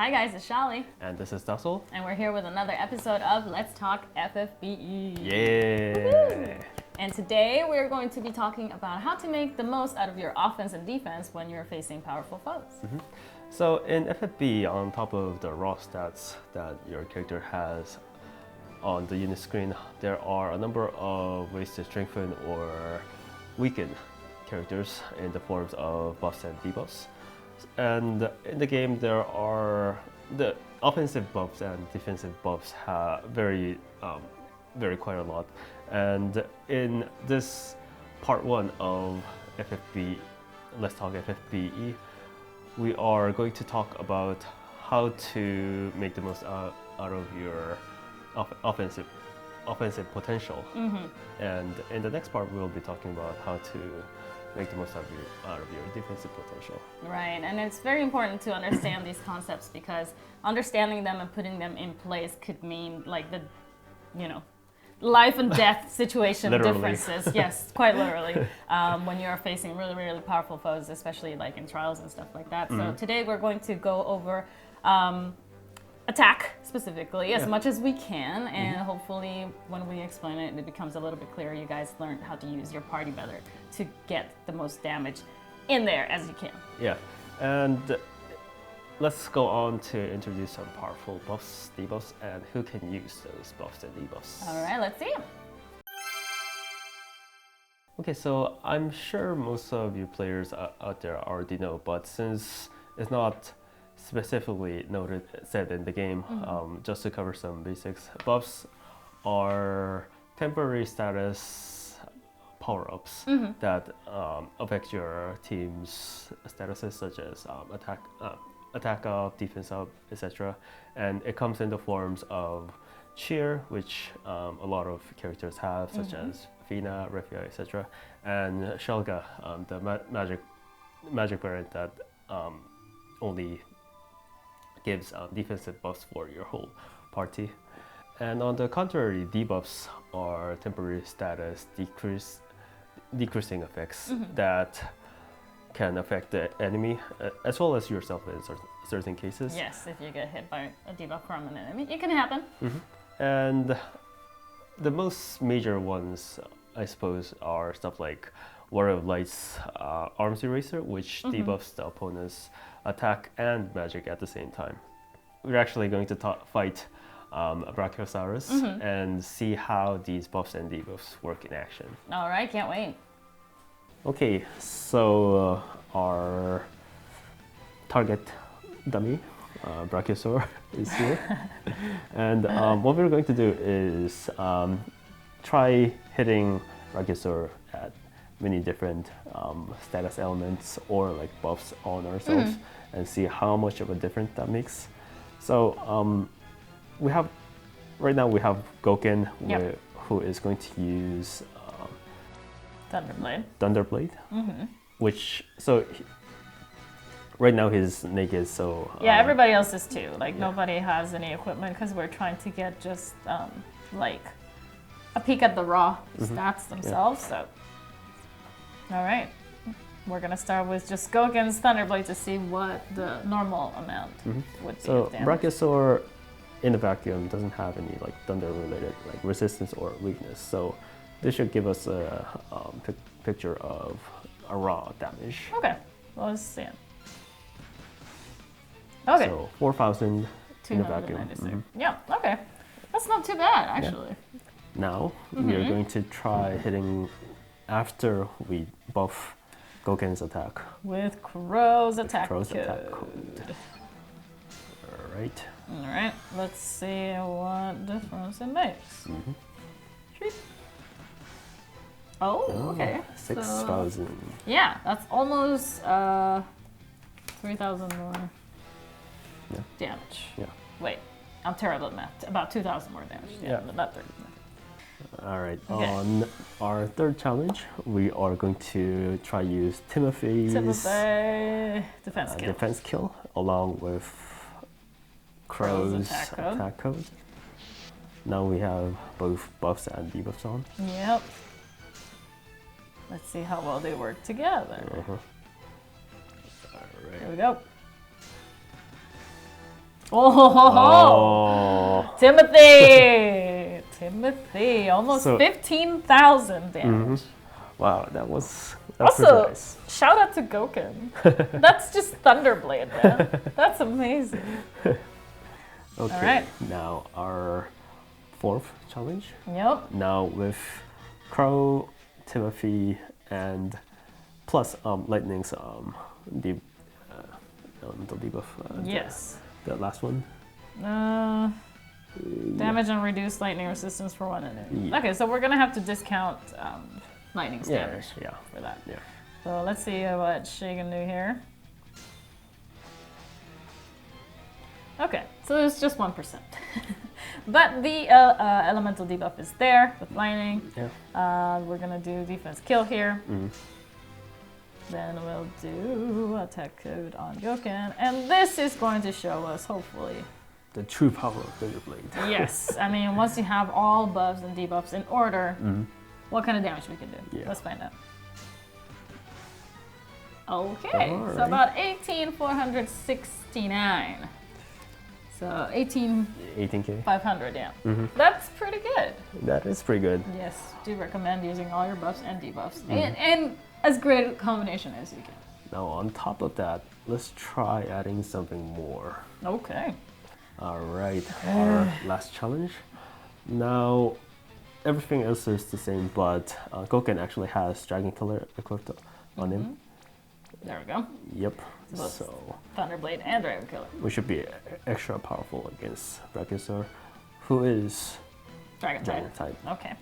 Hi guys, it's Shali. And this is Dussel. And we're here with another episode of Let's Talk FFBE. Yeah! Woo-hoo! And today we're going to be talking about how to make the most out of your offense and defense when you're facing powerful foes. Mm-hmm. So in FFBE, on top of the raw stats that your character has on the unit screen, there are a number of ways to strengthen or weaken characters in the forms of buffs and debuffs. And in the game, there are the offensive buffs and defensive buffs vary quite a lot. And in this part one of FFBE, Let's Talk FFBE, we are going to talk about how to make the most out of your offensive potential. Mm-hmm. And in the next part, we'll be talking about how to make the most out of your defensive potential. Right, and it's very important to understand these concepts because understanding them and putting them in place could mean like the, life and death situation differences. Yes, quite literally. When you're facing really, really powerful foes, especially like in trials and stuff like that. So today we're going to go over attack specifically as much as we can, and hopefully when we explain it, it becomes a little bit clearer. You guys learn how to use your party better to get the most damage in there as you can. Yeah, and let's go on to introduce some powerful buffs, debuffs, and who can use those buffs and debuffs. All right, let's see them. Okay, so I'm sure most of you players out there already know, but since it's not specifically said in the game, just to cover some basics, buffs are temporary status power-ups that affect your team's statuses, such as attack up, defense up, etc. And it comes in the forms of cheer, which a lot of characters have, such as Fina, Refia, etc. And Shelga, the magic variant that only gives defensive buffs for your whole party. And on the contrary, debuffs are temporary status decreasing effects that can affect the enemy as well as yourself in certain cases. Yes, if you get hit by a debuff from an enemy, it can happen. And the most major ones, I suppose, are stuff like War of Light's Arms Eraser, which debuffs the opponent's attack and magic at the same time. We're actually going to fight a Brachiosaurus and see how these buffs and debuffs work in action. All right, can't wait. Okay, so our target dummy, Brachiosaur, is here. And what we're going to do is try hitting Brachiosaur at many different status elements or like buffs on ourselves and see how much of a difference that makes. So right now we have Gouken, who is going to use Thunderblade, which right now he's naked, so everybody else is too. Like nobody has any equipment because we're trying to get just like a peek at the raw stats themselves. So, all right, we're gonna start with just Gouken's Thunderblade to see what the normal amount would be. So Brachiosaur in the vacuum doesn't have any like thunder-related like resistance or weakness. So this should give us a picture of a raw damage. Okay, well, let's see it. Okay. So 4,000 in the vacuum. Yeah, okay. That's not too bad, actually. Yeah. Now we are going to try hitting after we buff Gouken's attack. With Crow's attack code. All right. All right, let's see what difference it makes. Oh, okay. 6,000. So, yeah, that's almost 3,000 more damage. Yeah. Wait, I'm terrible at math. About 2,000 more damage. Yeah, about 30. All right. Okay. On our third challenge, we are going to try use Timothy's defense kill along with Crow's attack code. Now we have both buffs and debuffs on. Yep. Let's see how well they work together. All right. Here we go. Oh, Timothy! Timothy, almost 15,000 damage. Wow, that's Also, pretty nice. shout out to Goken. That's just Thunderblade, man. That's amazing. Okay, All right. now our 4th challenge. Yep. Now with Crow, Timothy, and plus Lightning's the debuff. Yes. The last one. Damage and reduce lightning resistance for one enemy. Yeah. Okay, so we're gonna have to discount lightning's damage Yeah. for that. Yeah. So let's see what she can do here. Okay, so it's just 1%. But the elemental debuff is there with lightning. Yeah. We're gonna do defense kill here. Then we'll do attack code on Goken, and this is going to show us, hopefully, The true power of Thunderblade. yes, I mean, once you have all buffs and debuffs in order, what kind of damage we can do. Yeah. Let's find out. Okay, All so about 18,469. So 18k. 500, yeah. That's pretty good. That is pretty good. Yes, do recommend using all your buffs and debuffs, and as great a combination as you can. Now on top of that, let's try adding something more. Okay. All right, our last challenge. Now, everything else is the same, but Goken actually has Dragon Killer equipped on him. There we go. Yep. Both So Thunderblade and Dragon Killer. we should be extra powerful against Brachiosaur, who is Dragon type. Dragon type. Okay.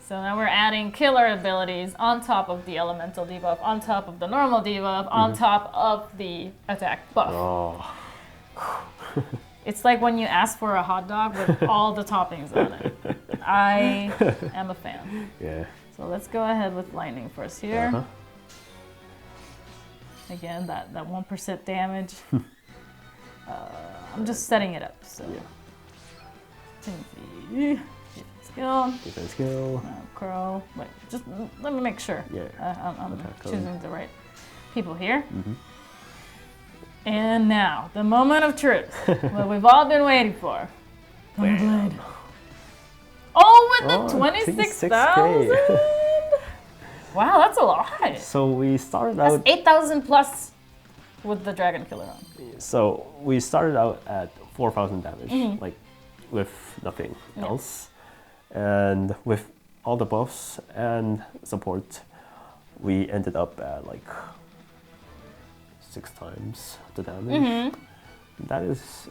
So now we're adding killer abilities on top of the elemental debuff, on top of the normal debuff, on top of the attack buff. Oh. It's like when you ask for a hot dog with all the toppings on it. I am a fan. Yeah. So let's go ahead with lightning first here. Again, that 1% damage. I'm just setting it up. So, Timothy, skill. Defense skill. Crow. Wait, just let me make sure. Yeah. I'm Attack choosing the right people here. And now, the moment of truth. What we've all been waiting for. Thunderblade. Oh, with the 26,000? Wow, that's a lot. So we started That's out. 8,000 plus with the Dragon Killer on. So we started out at 4,000 damage, like with nothing else, and with all the buffs and support, we ended up at like 6 times the damage. That is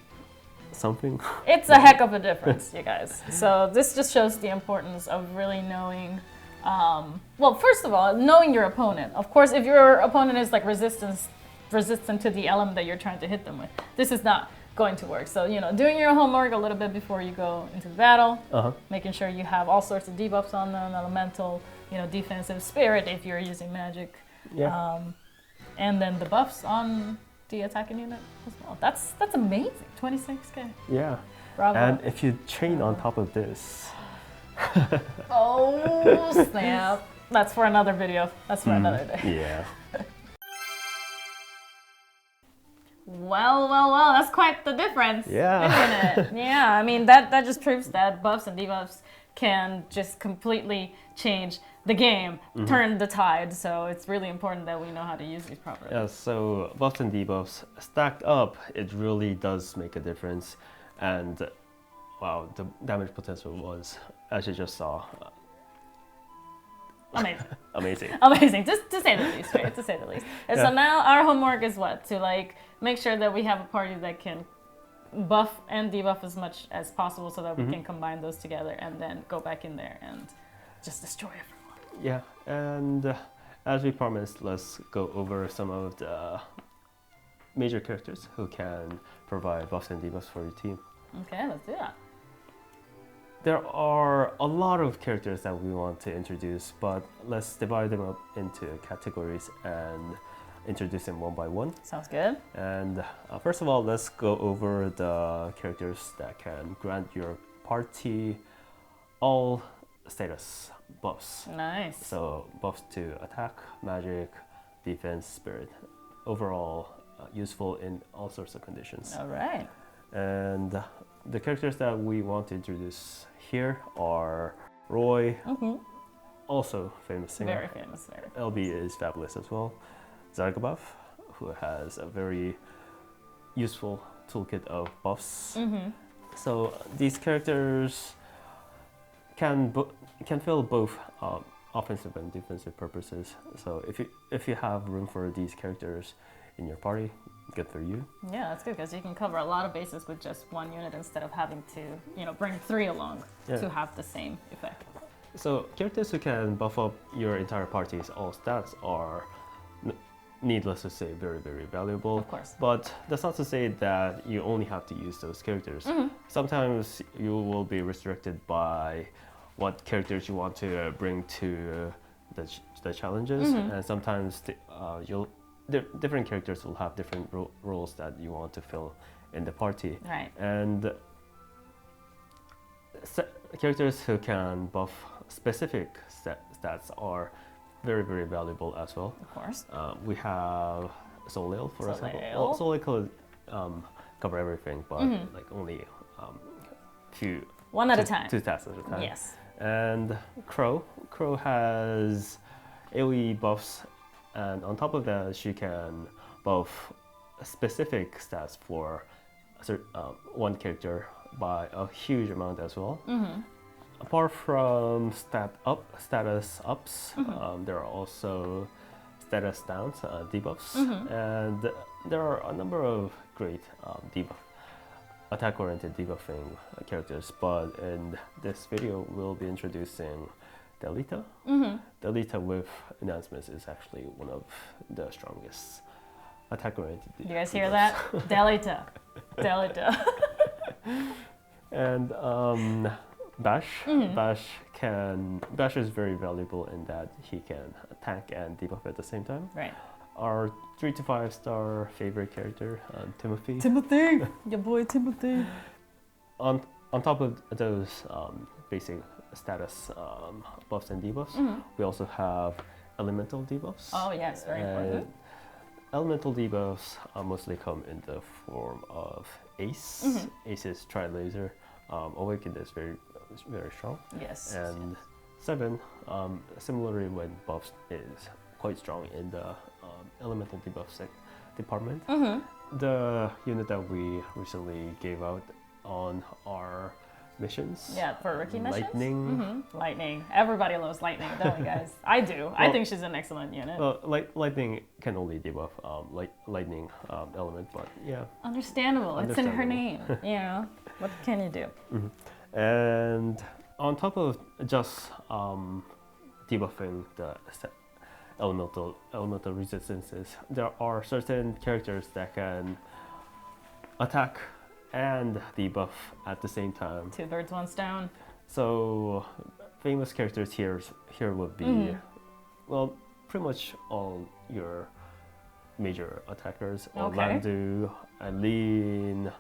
something. It's a heck of a difference, you guys. So this just shows the importance of really knowing. Well, first of all, knowing your opponent. Of course, if your opponent is like resistant to the element that you're trying to hit them with, this is not going to work. So, doing your homework a little bit before you go into the battle, making sure you have all sorts of debuffs on them, elemental, defensive, spirit if you're using magic, and then the buffs on the attacking unit as well. That's amazing. 26k. Yeah. Bravo. And if you chain on top of this. Oh, snap. That's for another video. That's for another day. Yeah. Well, that's quite the difference, Yeah. isn't it? Yeah, I mean, that just proves that buffs and debuffs can just completely change the game, turn the tide, so it's really important that we know how to use these properly. Yeah, so buffs and debuffs stacked up, it really does make a difference. And wow, the damage potential was, as you just saw, Amazing. amazing. Amazing, just to say the least, right? To say the least. And so now our homework is what? To make sure that we have a party that can buff and debuff as much as possible so that we can combine those together and then go back in there and just destroy everyone. Yeah, and as we promised, let's go over some of the major characters who can provide buffs and debuffs for your team. Okay, let's do that. There are a lot of characters that we want to introduce, but let's divide them up into categories and introduce them one by one. Sounds good. And first of all, let's go over the characters that can grant your party all status buffs. Nice. So buffs to attack, magic, defense, spirit. Overall useful in all sorts of conditions. All right. And the characters that we want to introduce here are Roy, also famous singer. Very famous. Very famous. LB is fabulous as well. Debuff, who has a very useful toolkit of buffs. So these characters can fill both offensive and defensive purposes. So if you have room for these characters in your party, good for you. Yeah, that's good because you can cover a lot of bases with just one unit instead of having to, bring 3 along to have the same effect. So characters who can buff up your entire party's all stats are, needless to say, very, very valuable. Of course. But that's not to say that you only have to use those characters. Sometimes you will be restricted by what characters you want to bring to the challenges, and sometimes different characters will have different roles that you want to fill in the party. Right. And characters who can buff specific stats are very, very valuable as well. Of course. We have Soleil, for example. Soleil. Soleil could cover everything, but like only few. One at a time. 2 stats at a time. Yes. And Crow. Crow has AoE buffs, and on top of that, she can buff specific stats for one character by a huge amount as well. Apart from status ups, there are also status downs, debuffs, and there are a number of great attack-oriented debuffing characters. But in this video, we'll be introducing Delita. Delita with enhancements is actually one of the strongest attack-oriented. You guys hear that? Delita. Delita. And Basch. Basch is very valuable in that he can attack and debuff at the same time. Right. Our 3 to 5 star favorite character, Timothy. Timothy, your boy Timothy. On top of those basic status buffs and debuffs, we also have elemental debuffs. Oh yes, very important. Elemental debuffs mostly come in the form of Ace. Ace's Tri-Laser. Awakened is very, very strong. Yes. And 7, similarly when buffs is quite strong in the elemental debuff department. The unit that we recently gave out on our missions. Yeah, for rookie missions? Lightning. Lightning. Everybody loves Lightning, don't we guys? I do. Well, I think she's an excellent unit. Well, Lightning can only debuff lightning element, but yeah. Understandable. It's in her name. What can you do? And on top of just debuffing the elemental resistances, there are certain characters that can attack and debuff at the same time. 2 birds, 1 stone. So famous characters here would be well, pretty much all your major attackers. Orlando, Eileen,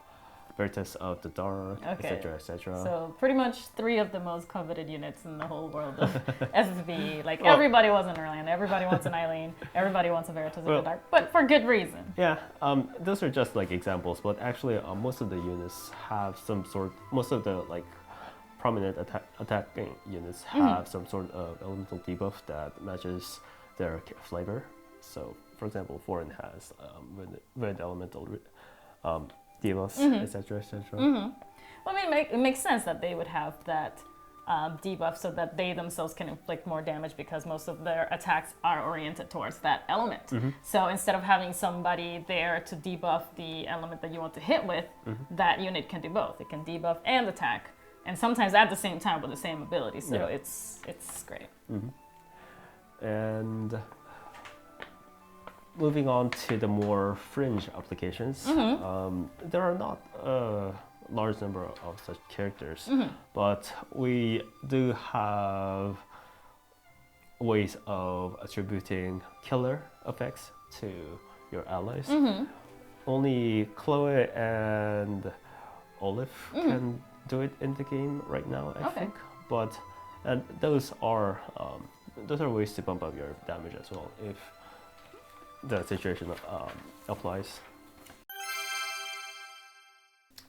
Veritas of the Dark, etc., etc. So pretty much 3 of the most coveted units in the whole world of FFBE. Like everybody wants an Orlando, everybody wants an Eileen, everybody wants a Veritas of the Dark, but for good reason. Yeah, those are just like examples, but actually most of the units have some sort. Most of the like prominent attacking units have some sort of elemental debuff that matches their flavor. So, for example, Foreign has red elemental debuffs, etc., etc. Well, I mean, it makes sense that they would have that debuff so that they themselves can inflict more damage because most of their attacks are oriented towards that element. So instead of having somebody there to debuff the element that you want to hit with, that unit can do both. It can debuff and attack, and sometimes at the same time with the same ability. So it's great. And moving on to the more fringe applications, there are not a large number of such characters, but we do have ways of attributing killer effects to your allies. Only Chloe and Olive can do it in the game right now, I think. But and those are ways to bump up your damage as well if the situation applies.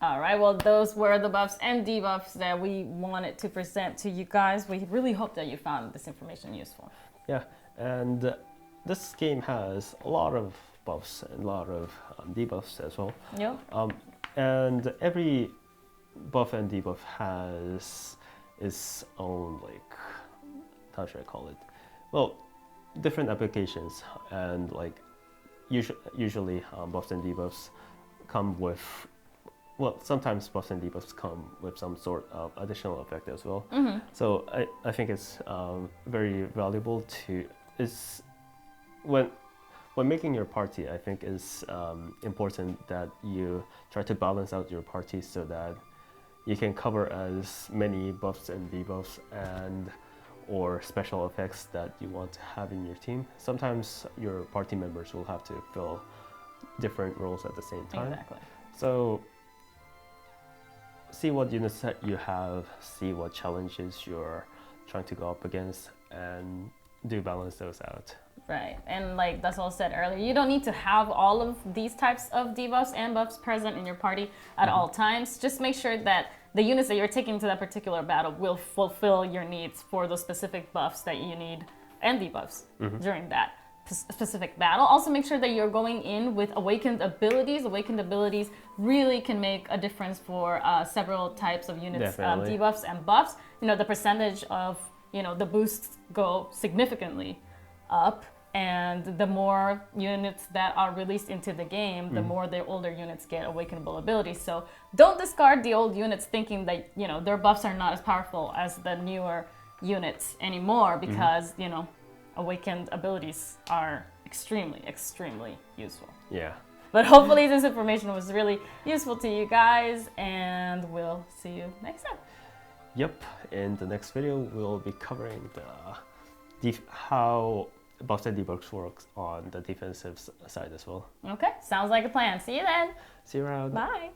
All right, well, those were the buffs and debuffs that we wanted to present to you guys. We really hope that you found this information useful. Yeah, and this game has a lot of buffs and a lot of debuffs as well. Yep. And every buff and debuff has its own, like, how should I call it? Well, different applications, and like usually buffs and debuffs come with, well, sometimes buffs and debuffs come with some sort of additional effect as well. Mm-hmm. So I think it's very valuable to, when making your party, I think it's important that you try to balance out your party so that you can cover as many buffs and debuffs and or special effects that you want to have in your team. Sometimes your party members will have to fill different roles at the same time. Exactly. So see what units that you have, see what challenges you're trying to go up against, and do balance those out. Right, and like Dassault said earlier, you don't need to have all of these types of debuffs and buffs present in your party at all times. Just make sure that the units that you're taking to that particular battle will fulfill your needs for those specific buffs that you need and debuffs during that specific battle. Also make sure that you're going in with awakened abilities. Awakened abilities really can make a difference for several types of units, debuffs and buffs. You know, the percentage of, you know, the boosts go significantly up, and the more units that are released into the game, the more the older units get awakenable abilities. So don't discard the old units thinking that, you know, their buffs are not as powerful as the newer units anymore, because, you know, awakened abilities are extremely, extremely useful. Yeah. But hopefully this information was really useful to you guys, and we'll see you next time. Yep, in the next video we'll be covering the how buffs and debuffs works on the defensive side as well. Okay, sounds like a plan. See you then. See you around. Bye.